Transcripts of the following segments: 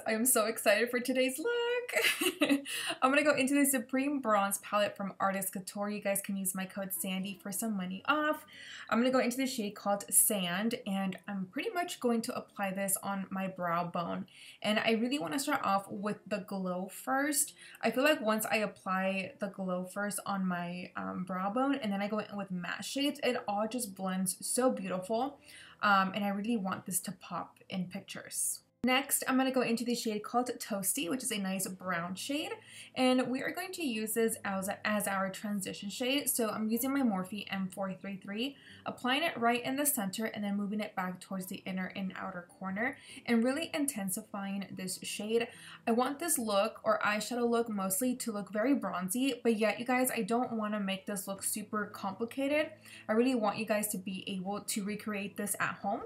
I am so excited for today's look. I'm gonna go into the Supreme Bronze Palette from Artist Couture. You guys can use my code Sandy for some money off. I'm gonna go into the shade called Sand, and I'm pretty much going to apply this on my brow bone. And I really want to start off with the glow first. I feel like once I apply the glow first on my brow bone and then I go in with matte shades, it all just blends so beautiful. And I really want this to pop in pictures. Next, I'm going to go into the shade called Toasty, which is a nice brown shade, and we are going to use this as our transition shade. So I'm using my Morphe M433, applying it right in the center and then moving it back towards the inner and outer corner and really intensifying this shade. I want this look, or eyeshadow look mostly, to look very bronzy, but yet you guys, I don't want to make this look super complicated. I really want you guys to be able to recreate this at home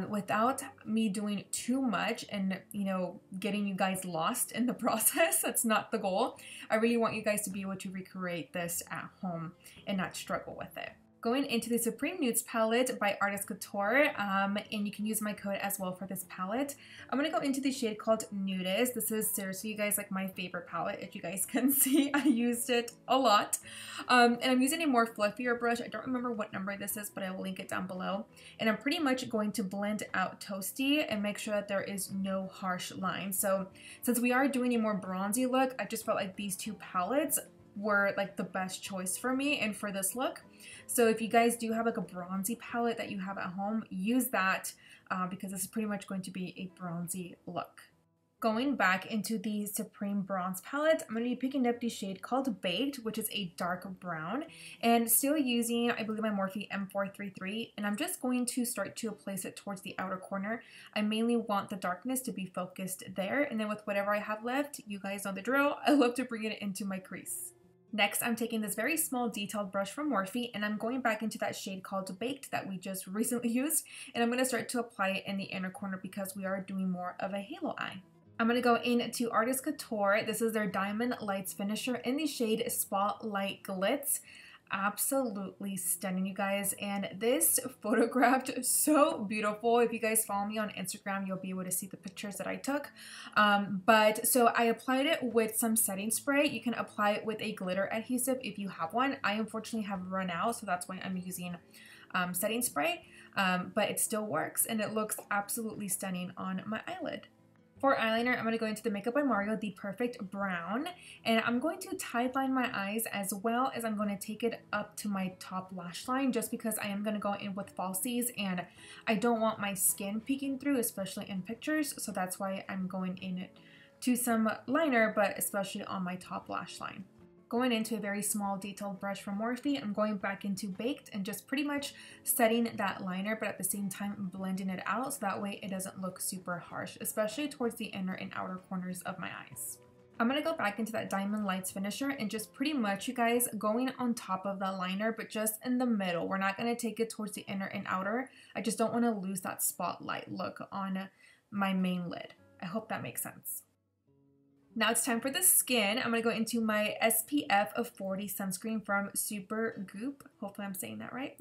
without me doing too much and, you know, getting you guys lost in the process. That's not the goal. I really want you guys to be able to recreate this at home and not struggle with it. Going into the Supreme Nudes palette by Artist Couture, and you can use my code as well for this palette. I'm going to go into the shade called NUDE. This is seriously, you guys, like my favorite palette. If you guys can see, I used it a lot. And I'm using a more fluffier brush. I don't remember what number this is, but I will link it down below. And I'm pretty much going to blend out Toasty and make sure that there is no harsh lines. So since we are doing a more bronzy look, I just felt like these two palettes were like the best choice for me and for this look. So if you guys do have like a bronzy palette that you have at home, use that because this is pretty much going to be a bronzy look. Going back into the Supreme Bronze palette, I'm going to be picking up the shade called Baked, which is a dark brown, and still using, I believe, my Morphe M433, and I'm just going to start to place it towards the outer corner. I mainly want the darkness to be focused there, and then with whatever I have left, you guys know the drill, I love to bring it into my crease. Next, I'm taking this very small detailed brush from Morphe, and I'm going back into that shade called Baked that we just recently used, and I'm going to start to apply it in the inner corner because we are doing more of a halo eye. I'm going to go into Artist Couture. This is their Diamond Lights Finisher in the shade Spotlight Glitz. Absolutely stunning, you guys, and this photographed so beautiful. If you guys follow me on Instagram, you'll be able to see the pictures that I took. So I applied it with some setting spray. You can apply it with a glitter adhesive if you have one. I unfortunately have run out, so that's why I'm using setting spray, but it still works and it looks absolutely stunning on my eyelid. For eyeliner, I'm going to go into the Makeup by Mario, the Perfect Brown, and I'm going to tight line my eyes as well as I'm going to take it up to my top lash line just because I am going to go in with falsies and I don't want my skin peeking through, especially in pictures, so that's why I'm going in to some liner, but especially on my top lash line. Going into a very small detailed brush from Morphe, I'm going back into Baked and just pretty much setting that liner, but at the same time blending it out so that way it doesn't look super harsh, especially towards the inner and outer corners of my eyes. I'm going to go back into that Diamond Lights Finisher and just pretty much, you guys, going on top of the liner, but just in the middle. We're not going to take it towards the inner and outer. I just don't want to lose that spotlight look on my main lid. I hope that makes sense. Now it's time for the skin. I'm going to go into my SPF of 40 sunscreen from SOOOOO. Hopefully I'm saying that right.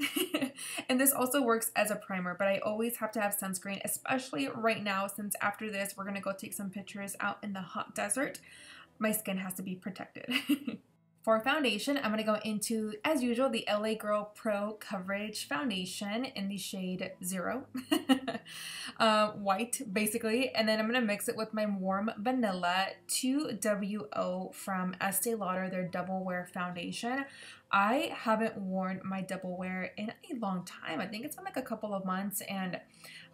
And this also works as a primer, but I always have to have sunscreen, especially right now since after this we're going to go take some pictures out in the hot desert. My skin has to be protected. For foundation, I'm going to go into, as usual, the LA Girl Pro Coverage Foundation in the shade 0. White, basically. And then I'm going to mix it with my Warm Vanilla 2WO from Estee Lauder, their Double Wear Foundation. I haven't worn my Double Wear in a long time. I think it's been like a couple of months, and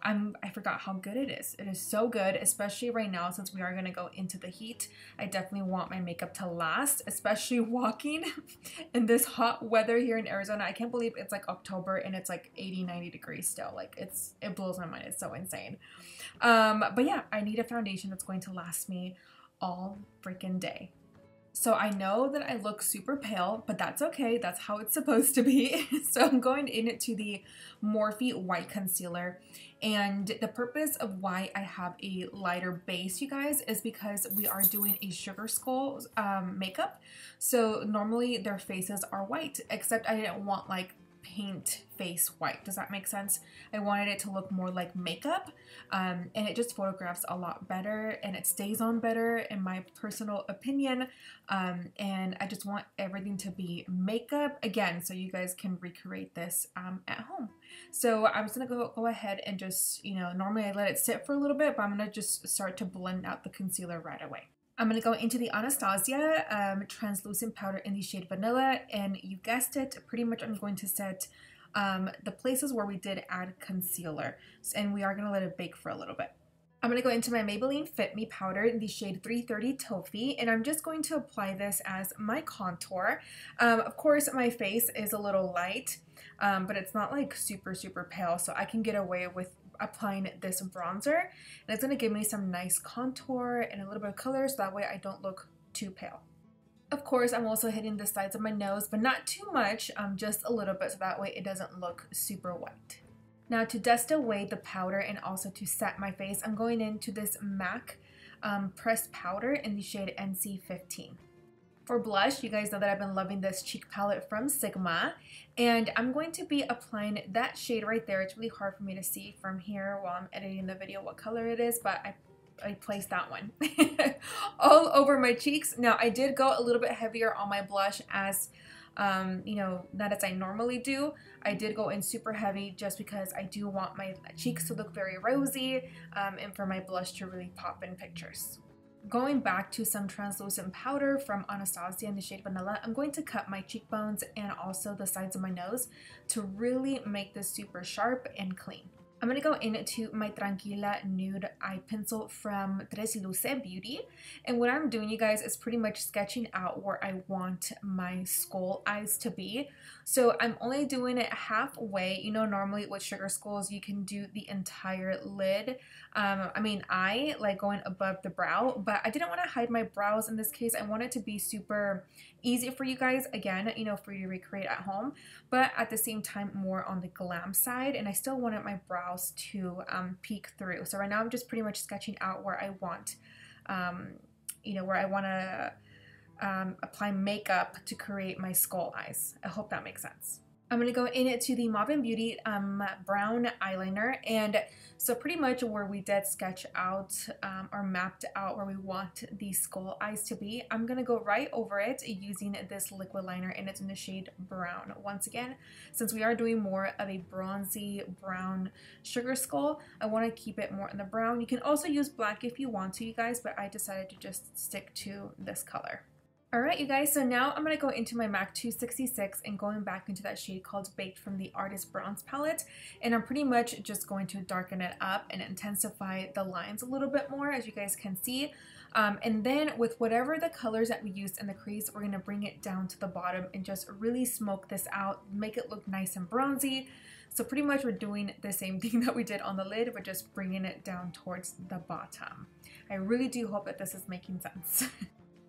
I forgot how good it is. It is so good, especially right now since we are going to go into the heat. I definitely want my makeup to last, especially walking in this hot weather here in Arizona. I can't believe it's like October and it's like 80-90 degrees still. Like it blows my mind. It's so insane. But yeah, I need a foundation that's going to last me all freaking day. So I know that I look super pale, but that's okay. That's how it's supposed to be. So I'm going into the Morphe White Concealer. And the purpose of why I have a lighter base, you guys, is because we are doing a Sugar Skull makeup. So normally their faces are white, except I didn't want like paint face white. Does that make sense? I wanted it to look more like makeup, and it just photographs a lot better and it stays on better in my personal opinion, and I just want everything to be makeup again so you guys can recreate this at home. So I'm just gonna go ahead and just, you know, normally I let it sit for a little bit, but I'm gonna just start to blend out the concealer right away. I'm going to go into the Anastasia translucent powder in the shade Vanilla, and you guessed it, pretty much I'm going to set the places where we did add concealer, and we are going to let it bake for a little bit. I'm going to go into my Maybelline Fit Me powder in the shade 330 Toffee, and I'm just going to apply this as my contour. Of course, my face is a little light, but it's not like super pale, so I can get away with applying this bronzer, and it's going to give me some nice contour and a little bit of color so that way I don't look too pale. Of course, I'm also hitting the sides of my nose, but not too much, just a little bit so that way it doesn't look super white. Now to dust away the powder and also to set my face, I'm going into this MAC pressed powder in the shade NC15. For blush, you guys know that I've been loving this cheek palette from Sigma, and I'm going to be applying that shade right there. It's really hard for me to see from here while I'm editing the video what color it is, but I placed that one all over my cheeks. Now, I did go a little bit heavier on my blush as, you know, not as I normally do. I did go in super heavy just because I do want my cheeks to look very rosy, and for my blush to really pop in pictures. Going back to some translucent powder from Anastasia in the shade Vanilla, I'm going to cut my cheekbones and also the sides of my nose to really make this super sharp and clean. I'm going to go into my Tranquila Nude Eye Pencil from Tres Luce Beauty. And what I'm doing, you guys, is pretty much sketching out where I want my skull eyes to be. So I'm only doing it halfway. You know, normally with sugar skulls, you can do the entire lid. Eye, like going above the brow. But I didn't want to hide my brows in this case. I want it to be super easy for you guys, again, you know, for you to recreate at home. But at the same time, more on the glam side. And I still wanted my brows to peek through. So right now I'm just pretty much sketching out where I want, you know, where I want to apply makeup to create my skull eyes. I hope that makes sense. I'm going to go into the Mauvin Beauty brown eyeliner, and so pretty much where we did sketch out or mapped out where we want the skull eyes to be, I'm going to go right over it using this liquid liner, and it's in the shade brown. Once again, since we are doing more of a bronzy brown sugar skull, I want to keep it more in the brown. You can also use black if you want to, you guys, but I decided to just stick to this color. Alright, you guys, so now I'm going to go into my MAC 266 and going back into that shade called Baked from the Artist Bronze palette, and I'm pretty much just going to darken it up and intensify the lines a little bit more, as you guys can see. And then with whatever the colors that we used in the crease, we're going to bring it down to the bottom and just really smoke this out, make it look nice and bronzy. So pretty much we're doing the same thing that we did on the lid, but just bringing it down towards the bottom. I really do hope that this is making sense.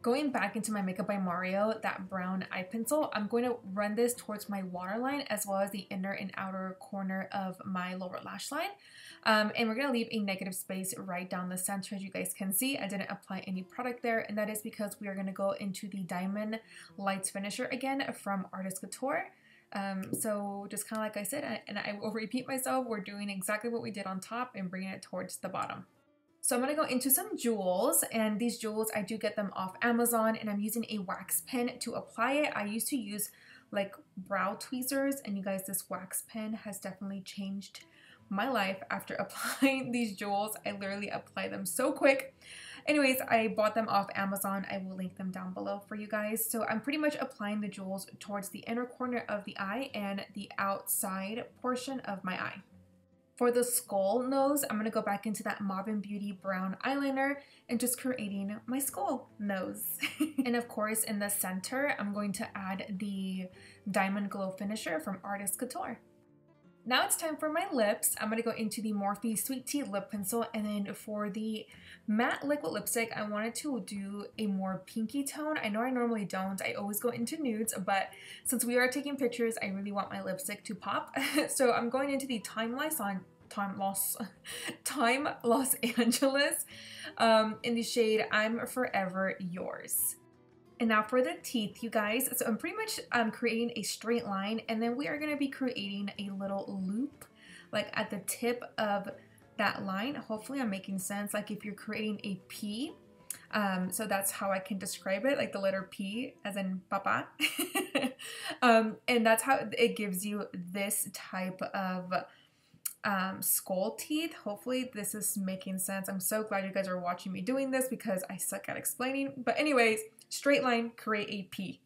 Going back into my Makeup by Mario, that brown eye pencil, I'm going to run this towards my waterline as well as the inner and outer corner of my lower lash line. And we're going to leave a negative space right down the center. As you guys can see, I didn't apply any product there, and that is because we are going to go into the Diamond Lights Finisher again from Artist Couture. So just kind of like I said, and I will repeat myself, we're doing exactly what we did on top and bringing it towards the bottom. So I'm going to go into some jewels, and these jewels, I do get them off Amazon, and I'm using a wax pen to apply it. I used to use like brow tweezers, and you guys, this wax pen has definitely changed my life after applying these jewels. I literally apply them so quick. Anyways, I bought them off Amazon. I will link them down below for you guys. So I'm pretty much applying the jewels towards the inner corner of the eye and the outside portion of my eye. For the skull nose, I'm going to go back into that Mauvin Beauty brown eyeliner and just creating my skull nose. And of course, in the center, I'm going to add the Diamond Glow Finisher from Artist Couture. Now it's time for my lips. I'm going to go into the Morphe Sweet Tea Lip Pencil, and then for the matte liquid lipstick, I wanted to do a more pinky tone. I know I normally don't. I always go into nudes, but since we are taking pictures, I really want my lipstick to pop. So I'm going into the Time Los Angeles in the shade I'm Forever Yours. And now for the teeth, you guys. So I'm pretty much creating a straight line, and then we are going to be creating a little loop like at the tip of that line. Hopefully I'm making sense. Like if you're creating a P, so that's how I can describe it, like the letter P as in papa. And that's how it gives you this type of skull teeth. Hopefully this is making sense. I'm so glad you guys are watching me doing this because I suck at explaining. But anyways, straight line, create a P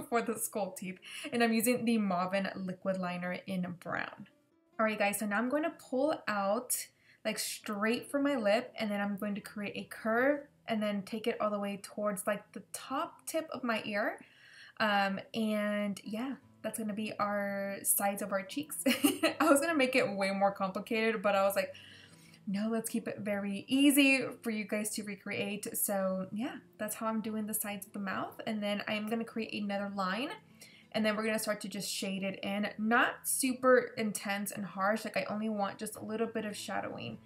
for the skull teeth. And I'm using the Mauvin liquid liner in brown. Alright guys, so now I'm going to pull out like straight for my lip, and then I'm going to create a curve and then take it all the way towards like the top tip of my ear. And yeah, that's going to be our sides of our cheeks. I was going to make it way more complicated, but I was like, no, let's keep it very easy for you guys to recreate. So yeah, that's how I'm doing the sides of the mouth. And then I'm going to create another line, and then we're going to start to just shade it in. Not super intense and harsh. Like I only want just a little bit of shadowing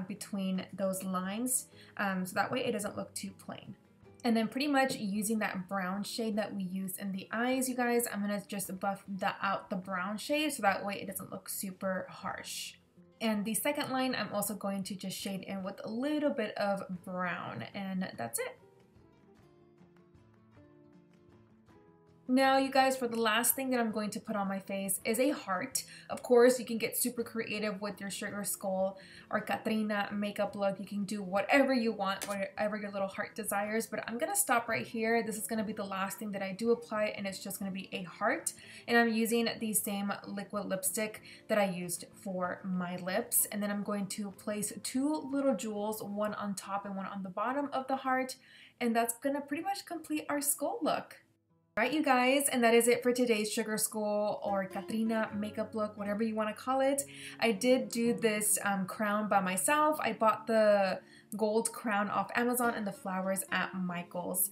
between those lines. So that way it doesn't look too plain. And then pretty much using that brown shade that we used in the eyes, you guys, I'm going to just buff out the brown shade so that way it doesn't look super harsh. And the second line, I'm also going to just shade in with a little bit of brown, and that's it. Now, you guys, for the last thing that I'm going to put on my face is a heart. Of course, you can get super creative with your sugar skull or Catrina makeup look. You can do whatever you want, whatever your little heart desires, but I'm going to stop right here. This is going to be the last thing that I do apply, and it's just going to be a heart. And I'm using the same liquid lipstick that I used for my lips. And then I'm going to place two little jewels, one on top and one on the bottom of the heart. And that's going to pretty much complete our skull look. Alright you guys, and that is it for today's sugar skull or Catrina makeup look, whatever you want to call it. I did do this crown by myself. I bought the gold crown off Amazon and the flowers at Michael's.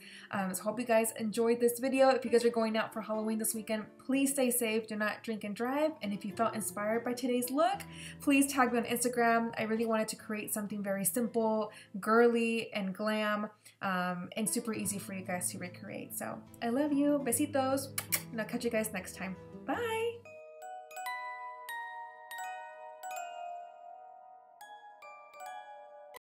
So hope you guys enjoyed this video. If you guys are going out for Halloween this weekend, please stay safe, do not drink and drive. And if you felt inspired by today's look, please tag me on Instagram. I really wanted to create something very simple, girly, and glam, and super easy for you guys to recreate. So I love you, besitos, and I'll catch you guys next time. Bye!